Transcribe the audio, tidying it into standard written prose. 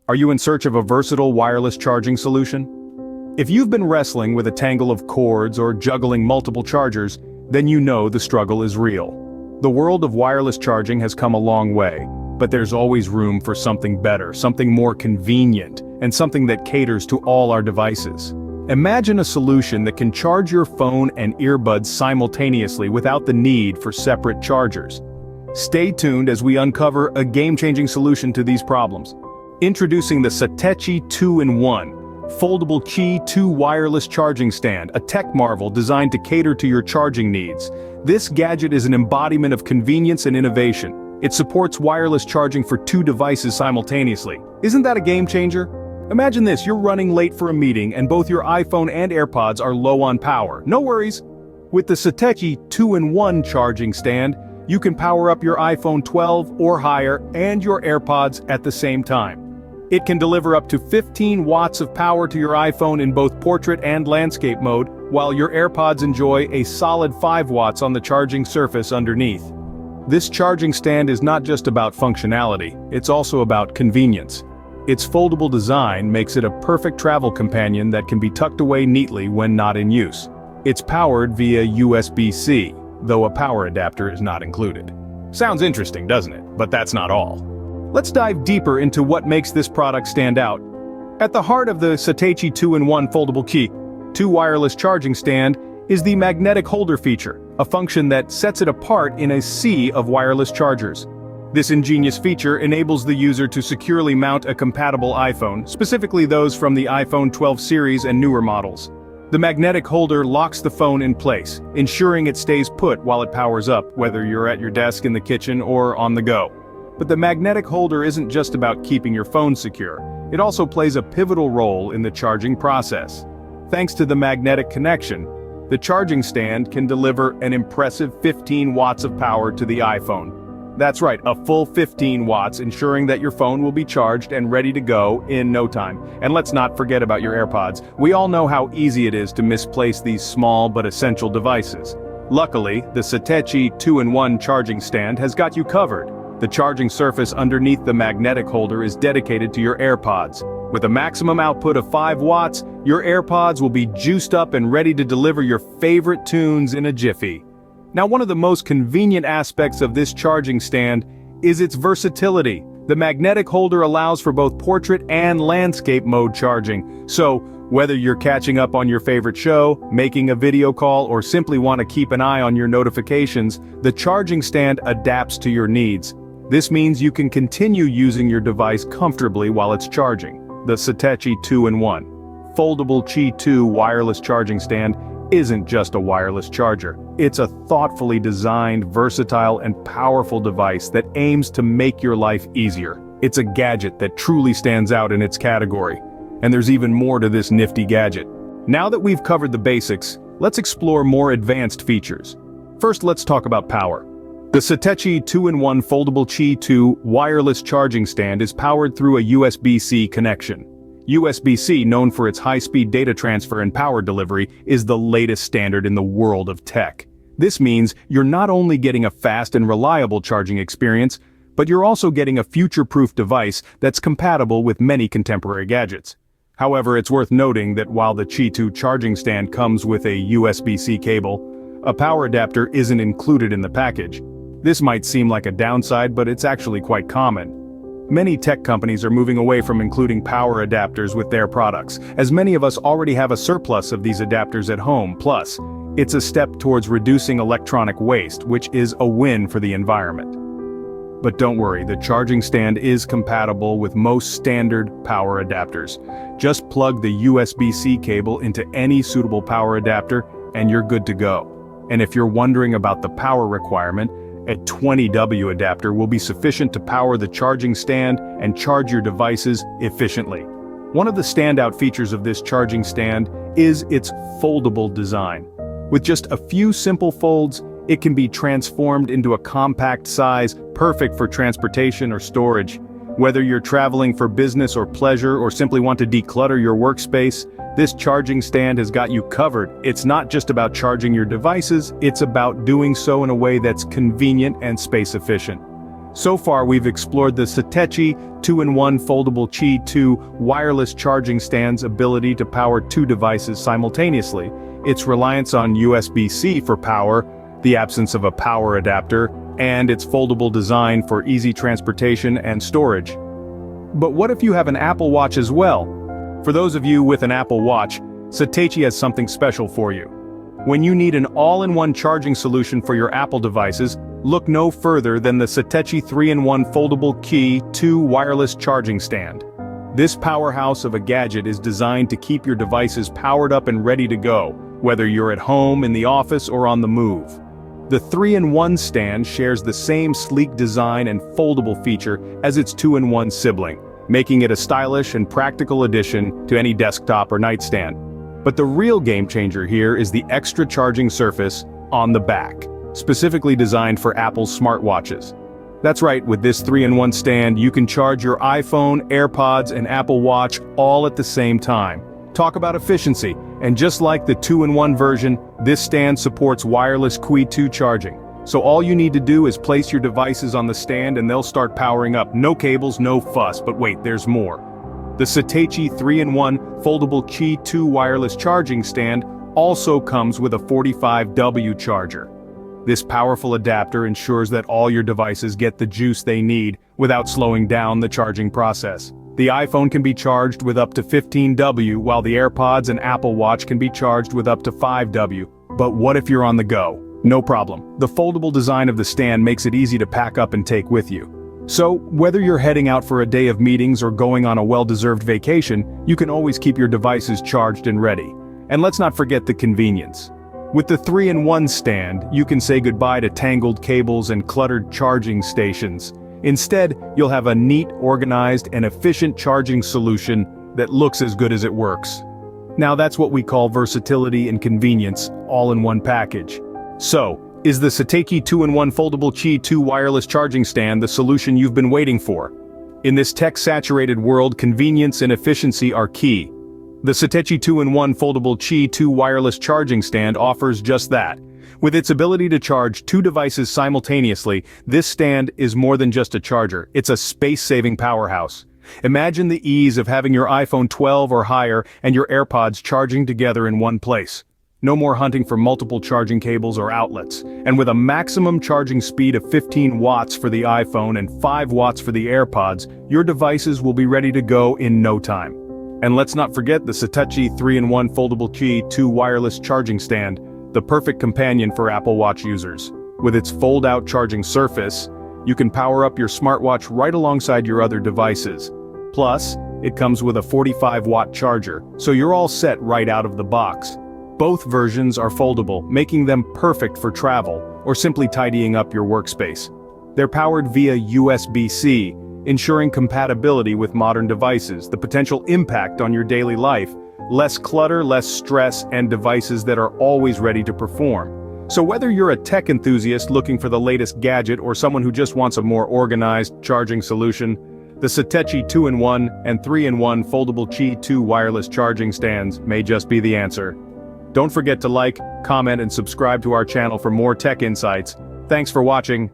Are you in search of a versatile wireless charging solution? If you've been wrestling with a tangle of cords or juggling multiple chargers, then you know the struggle is real. The world of wireless charging has come a long way, but there's always room for something better, something more convenient, and something that caters to all our devices. Imagine a solution that can charge your phone and earbuds simultaneously without the need for separate chargers. Stay tuned as we uncover a game-changing solution to these problems. Introducing the Satechi 2-in-1 Foldable Qi 2 Wireless Charging Stand, a tech marvel designed to cater to your charging needs. This gadget is an embodiment of convenience and innovation. It supports wireless charging for 2 devices simultaneously. Isn't that a game changer? Imagine this, you're running late for a meeting and both your iPhone and AirPods are low on power. No worries. With the Satechi 2-in-1 charging stand, you can power up your iPhone 12 or higher and your AirPods at the same time. It can deliver up to 15 watts of power to your iPhone in both portrait and landscape mode, while your AirPods enjoy a solid 5 watts on the charging surface underneath. This charging stand is not just about functionality, it's also about convenience. Its foldable design makes it a perfect travel companion that can be tucked away neatly when not in use. It's powered via USB-C, though a power adapter is not included. Sounds interesting, doesn't it? But that's not all. Let's dive deeper into what makes this product stand out. At the heart of the Satechi 2-in-1 Foldable Qi 2 Wireless Charging Stand is the magnetic holder feature, a function that sets it apart in a sea of wireless chargers. This ingenious feature enables the user to securely mount a compatible iPhone, specifically those from the iPhone 12 series and newer models. The magnetic holder locks the phone in place, ensuring it stays put while it powers up, whether you're at your desk in the kitchen or on the go. But the magnetic holder isn't just about keeping your phone secure, it also plays a pivotal role in the charging process. Thanks to the magnetic connection, the charging stand can deliver an impressive 15 watts of power to the iPhone. That's right, a full 15 watts, ensuring that your phone will be charged and ready to go in no time. And let's not forget about your AirPods. We all know how easy it is to misplace these small but essential devices. Luckily, the Satechi 2-in-1 charging stand has got you covered. The charging surface underneath the magnetic holder is dedicated to your AirPods. With a maximum output of 5 watts, your AirPods will be juiced up and ready to deliver your favorite tunes in a jiffy. Now, one of the most convenient aspects of this charging stand is its versatility. The magnetic holder allows for both portrait and landscape mode charging. So, whether you're catching up on your favorite show, making a video call, or simply want to keep an eye on your notifications, the charging stand adapts to your needs. This means you can continue using your device comfortably while it's charging. The Satechi 2-in-1 Foldable Qi 2 Wireless Charging Stand isn't just a wireless charger. It's a thoughtfully designed, versatile, and powerful device that aims to make your life easier. It's a gadget that truly stands out in its category. And there's even more to this nifty gadget. Now that we've covered the basics, let's explore more advanced features. First, let's talk about power. The Satechi 2-in-1 Foldable Qi 2 Wireless Charging Stand is powered through a USB-C connection. USB-C, known for its high-speed data transfer and power delivery, is the latest standard in the world of tech. This means you're not only getting a fast and reliable charging experience, but you're also getting a future-proof device that's compatible with many contemporary gadgets. However, it's worth noting that while the Qi 2 charging stand comes with a USB-C cable, a power adapter isn't included in the package. This might seem like a downside, but it's actually quite common. Many tech companies are moving away from including power adapters with their products, as many of us already have a surplus of these adapters at home. Plus, it's a step towards reducing electronic waste, which is a win for the environment. But don't worry, the charging stand is compatible with most standard power adapters. Just plug the USB-C cable into any suitable power adapter, and you're good to go. And if you're wondering about the power requirement, a 20W adapter will be sufficient to power the charging stand and charge your devices efficiently. One of the standout features of this charging stand is its foldable design. With just a few simple folds, it can be transformed into a compact size, perfect for transportation or storage. Whether you're traveling for business or pleasure or simply want to declutter your workspace, this charging stand has got you covered. It's not just about charging your devices, it's about doing so in a way that's convenient and space efficient. So far we've explored the Satechi 2-in-1 Foldable Qi 2 wireless charging stand's ability to power two devices simultaneously, its reliance on USB-C for power, the absence of a power adapter, and its foldable design for easy transportation and storage. But what if you have an Apple Watch as well? For those of you with an Apple Watch, Satechi has something special for you. When you need an all-in-one charging solution for your Apple devices, look no further than the Satechi 3-in-1 Foldable Qi 2 wireless charging stand. This powerhouse of a gadget is designed to keep your devices powered up and ready to go, whether you're at home, in the office, or on the move. The 3-in-1 stand shares the same sleek design and foldable feature as its 2-in-1 sibling, making it a stylish and practical addition to any desktop or nightstand. But the real game changer here is the extra charging surface on the back, specifically designed for Apple's smartwatches. That's right, with this 3-in-1 stand you can charge your iPhone, AirPods, and Apple Watch all at the same time. Talk about efficiency, and just like the 2-in-1 version, this stand supports wireless Qi 2 charging. So all you need to do is place your devices on the stand and they'll start powering up. No cables, no fuss, but wait, there's more. The Satechi 3-in-1 Foldable Qi 2 wireless charging stand also comes with a 45W charger. This powerful adapter ensures that all your devices get the juice they need without slowing down the charging process. The iPhone can be charged with up to 15W, while the AirPods and Apple Watch can be charged with up to 5W. But what if you're on the go? No problem. The foldable design of the stand makes it easy to pack up and take with you. So, whether you're heading out for a day of meetings or going on a well-deserved vacation, you can always keep your devices charged and ready. And let's not forget the convenience. With the 3-in-1 stand, you can say goodbye to tangled cables and cluttered charging stations. Instead, you'll have a neat, organized, and efficient charging solution that looks as good as it works. Now that's what we call versatility and convenience, all in one package. So, is the Satechi 2-in-1 Foldable Qi 2 wireless charging stand the solution you've been waiting for? In this tech-saturated world, convenience and efficiency are key. The Satechi 2-in-1 Foldable Qi 2 wireless charging stand offers just that. With its ability to charge two devices simultaneously, this stand is more than just a charger, it's a space-saving powerhouse. Imagine the ease of having your iPhone 12 or higher and your AirPods charging together in one place. No more hunting for multiple charging cables or outlets. And with a maximum charging speed of 15 watts for the iPhone and 5 watts for the AirPods, your devices will be ready to go in no time. And let's not forget the Satechi 3-in-1 Foldable Qi 2 wireless charging stand, the perfect companion for Apple Watch users. With its fold-out charging surface, you can power up your smartwatch right alongside your other devices. Plus, it comes with a 45-watt charger, so you're all set right out of the box. Both versions are foldable, making them perfect for travel, or simply tidying up your workspace. They're powered via USB-C, ensuring compatibility with modern devices, the potential impact on your daily life, less clutter, less stress, and devices that are always ready to perform. So whether you're a tech enthusiast looking for the latest gadget or someone who just wants a more organized charging solution, the Satechi 2-in-1 and 3-in-1 Foldable Qi 2 wireless charging stands may just be the answer. Don't forget to like, comment, and subscribe to our channel for more tech insights. Thanks for watching.